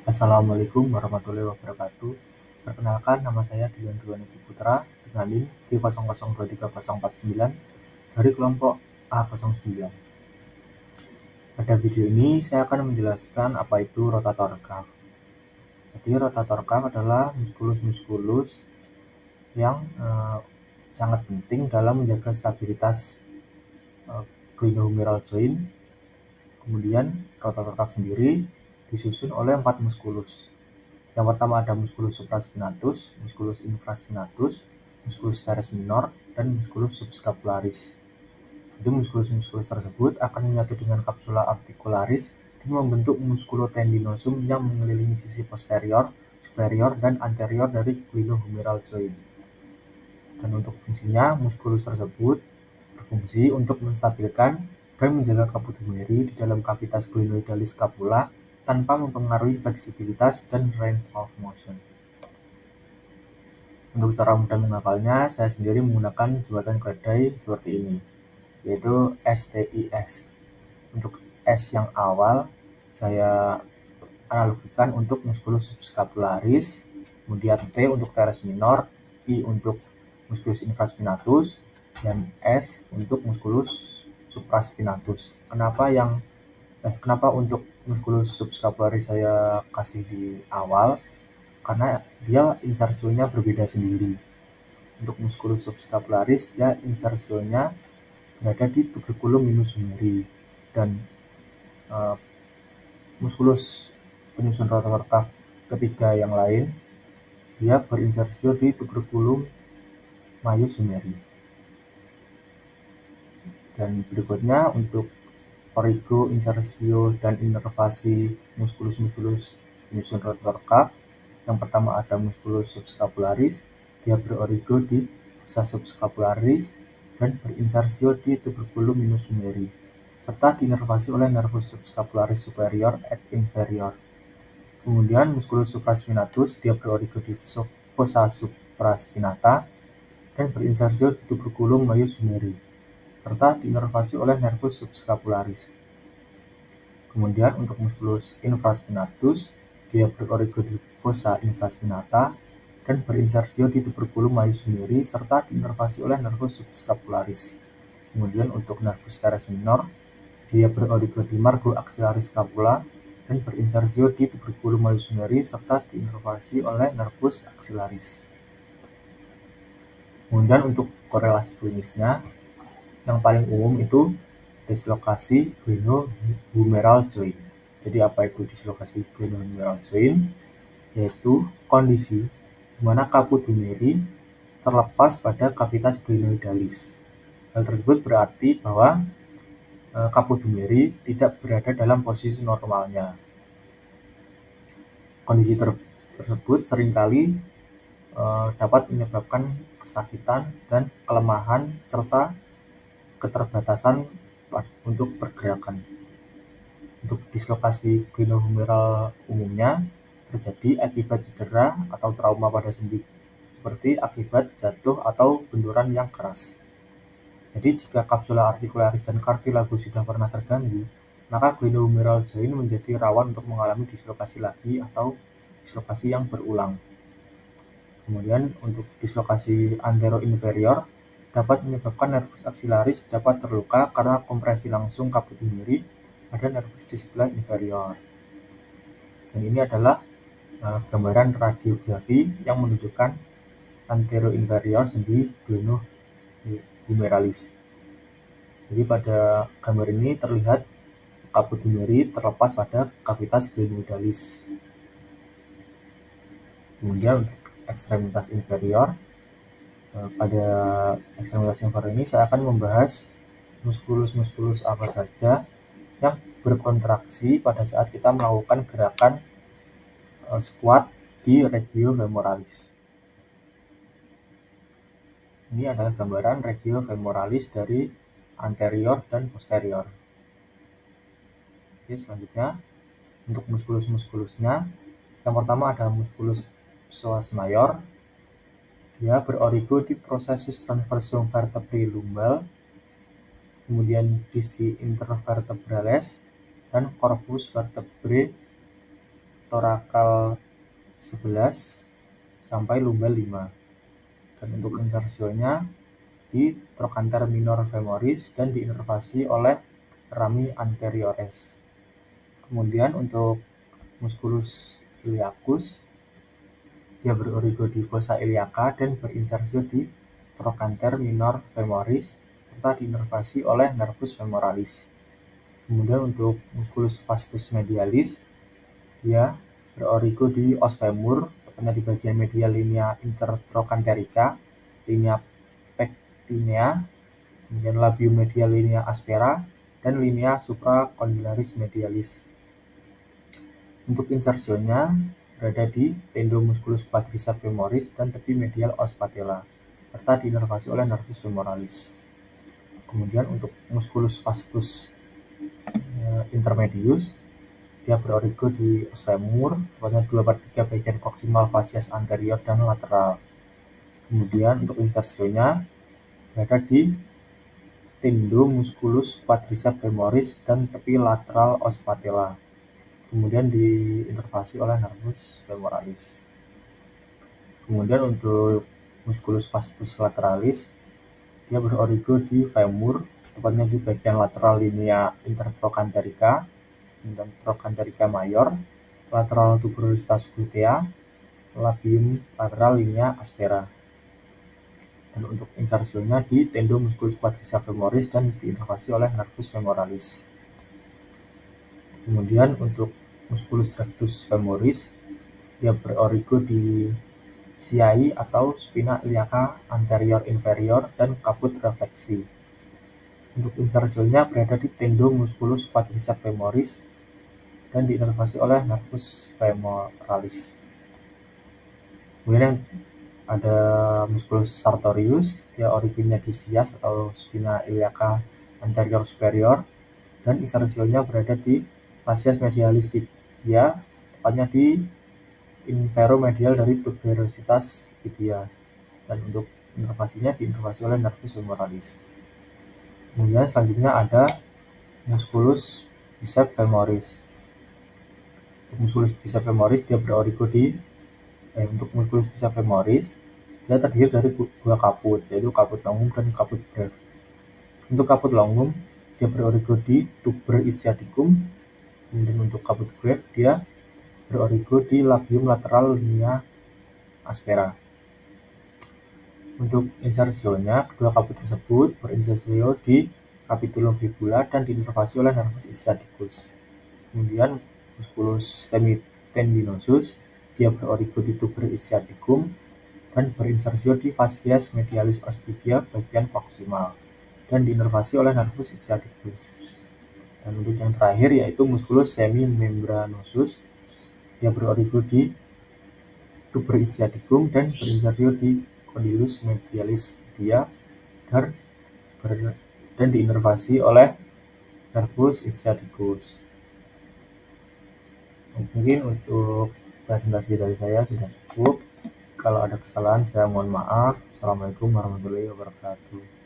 Assalamualaikum warahmatullahi wabarakatuh. Perkenalkan, nama saya Dian Duanegi Putra dengan NIM G002349 dari kelompok A09. Pada video ini saya akan menjelaskan apa itu rotator cuff. Jadi rotator cuff adalah muskulus-muskulus yang sangat penting dalam menjaga stabilitas glenohumeral joint. Kemudian rotator cuff sendiri disusun oleh 4 muskulus. Yang pertama ada musculus supraspinatus, musculus infraspinatus, musculus teres minor, dan musculus subscapularis. Jadi muskulus-muskulus tersebut akan menyatu dengan capsula articularis dan membentuk musculotendinosum yang mengelilingi sisi posterior, superior, dan anterior dari glenohumeral joint. Dan untuk fungsinya, muskulus tersebut berfungsi untuk menstabilkan dan menjaga caput humeri di dalam kavitas glenoidalis scapula tanpa mempengaruhi fleksibilitas dan range of motion. Untuk cara mudah menghafalnya, saya sendiri menggunakan jembatan keledai seperti ini, yaitu STIS. Untuk S yang awal, saya analogikan untuk musculus subscapularis, kemudian T untuk teres minor, I untuk musculus infraspinatus, dan S untuk musculus supraspinatus. Kenapa untuk musculus subscapularis saya kasih di awal? Karena dia insersionya berbeda sendiri. Untuk musculus subscapularis, dia insersionya berada di tuberculum minus humeri, dan muskulus penyusun rotator cuff ketiga yang lain, dia berinsersio di tuberculum maius humeri. Dan berikutnya untuk origo, insersio, dan inervasi muskulus-muskulus penyusun rotator cuff. Yang pertama ada musculus subscapularis, dia berorigo di fossa subscapularis dan berinsersio di tuberculum minus humeri, serta diinervasi oleh nervus subscapularis superior et inferior. Kemudian musculus supraspinatus, dia berorigo di fossa supraspinata dan berinsersio di tuberculum maius humeri, serta diinervasi oleh nervus subscapularis. Kemudian untuk musculus infraspinatus, dia berorigo di fossa infraspinata dan berinsersio di tuberculum maius humeri serta diinervasi oleh nervus subscapularis. Kemudian untuk nervus teres minor, dia berorigo di margo axillaris scapula dan berinsersio di tuberculum maius humeri serta diinervasi oleh nervus axillaris. Kemudian untuk korelasi klinisnya, yang paling umum itu dislokasi glenohumeral joint. Jadi apa itu dislokasi glenohumeral joint? Yaitu kondisi di mana caput humeri terlepas pada kavitas glenoidalis. Hal tersebut berarti bahwa caput humeri tidak berada dalam posisi normalnya. Kondisi tersebut seringkali dapat menyebabkan kesakitan dan kelemahan serta keterbatasan untuk pergerakan. Untuk dislokasi glenohumeral umumnya terjadi akibat cedera atau trauma pada sendi, seperti akibat jatuh atau benturan yang keras. Jadi jika kapsula articularis dan cartilagus sudah pernah terganggu, maka glenohumeral joint menjadi rawan untuk mengalami dislokasi lagi atau dislokasi yang berulang. Kemudian untuk dislokasi antero-inferior dapat menyebabkan nervus axillaris dapat terluka karena kompresi langsung caput humeri pada nervus di sebelah inferior. Dan ini adalah gambaran radiografi yang menunjukkan antero-inferior sendi glenohumeralis. Jadi pada gambar ini terlihat caput humeri terlepas pada kavitas glenoidalis. Kemudian untuk ekstremitas inferior, pada ekstremitas inferior ini saya akan membahas muskulus-muskulus apa saja yang berkontraksi pada saat kita melakukan gerakan squat di regio femoralis. Ini adalah gambaran regio femoralis dari anterior dan posterior. Oke, selanjutnya untuk muskulus-muskulusnya, yang pertama ada muskulus psoas major. Dia berorigo di processus transversum vertebrae lumbal, kemudian disci intervertebrales, dan corpus vertebrae torakal 11 sampai lumbal 5. Dan untuk insersionya di trochanter minor femoris dan diinervasi oleh rami anteriores. Kemudian untuk musculus iliacus, dia berorigo di fossa iliaca dan berinsersio di trochanter minor femoris serta diinervasi oleh nervus femoralis. Kemudian untuk musculus vastus medialis, dia berorigo di os femur, tepatnya di bagian medial linea intertrochanterica, linea pectinea, kemudian labium medial linea aspera, dan linea supracondylaris medialis. Untuk insersionya berada di tendomusculus quadriceps femoris dan tepi medial os patella, serta diinervasi oleh nervus femoralis. Kemudian untuk musculus vastus intermedius, dia berorigo di os femur, tepatnya 2/3 bagian proximal facies anterior dan lateral. Kemudian untuk insersionya berada di tendomusculus quadriceps femoris dan tepi lateral os patella. Kemudian diinervasi oleh nervus femoralis. Kemudian untuk musculus vastus lateralis, dia berorigo di femur, tepatnya di bagian lateral linea intertrochanterica, kemudian trochanterica mayor, lateral tuberositas glutea, labium lateral linea aspera. Dan untuk insersionya di tendomusculus quadriceps femoris dan diinervasi oleh nervus femoralis. Kemudian untuk musculus rectus femoris, dia berorigo di siai atau spina iliaca anterior inferior dan kaput refleksi. Untuk insersionya berada di tendomusculus quadriceps femoris dan diinervasi oleh nervus femoralis. Kemudian ada musculus sartorius, dia originnya di sias atau spina iliaca anterior superior, dan insersionya berada di facies medialis tibia, tepatnya di inferomedial dari tuberositas tibia. Dan untuk inervasinya diinervasi oleh nervus femoralis. Kemudian selanjutnya ada musculus biceps femoris. Untuk musculus biceps femoris dia berorigo di untuk musculus biceps femoris, dia terdiri dari dua kaput, yaitu kaput longum dan kaput breve. Untuk kaput longum, dia berorigo di tuber ischiaticum. Kemudian untuk kaput breve, dia berorigo di labium lateral linea aspera. Untuk insersionya, kedua kaput tersebut berinsersio di capitulum fibula dan diinervasi oleh nervus ischiaticus. Kemudian musculus semitendinosus, dia berorigo di tuber ischiaticum dan berinsersio di facies medialis os tibia bagian proximal dan diinervasi oleh nervus ischiaticus. Dan untuk yang terakhir yaitu musculus semimembranosus, dia berorigo di tuber ischiaticum dan berinsersio di condylus medialis tibia dan diinervasi oleh nervus ischiaticus. Mungkin untuk presentasi dari saya sudah cukup. Kalau ada kesalahan saya mohon maaf. Assalamualaikum warahmatullahi wabarakatuh.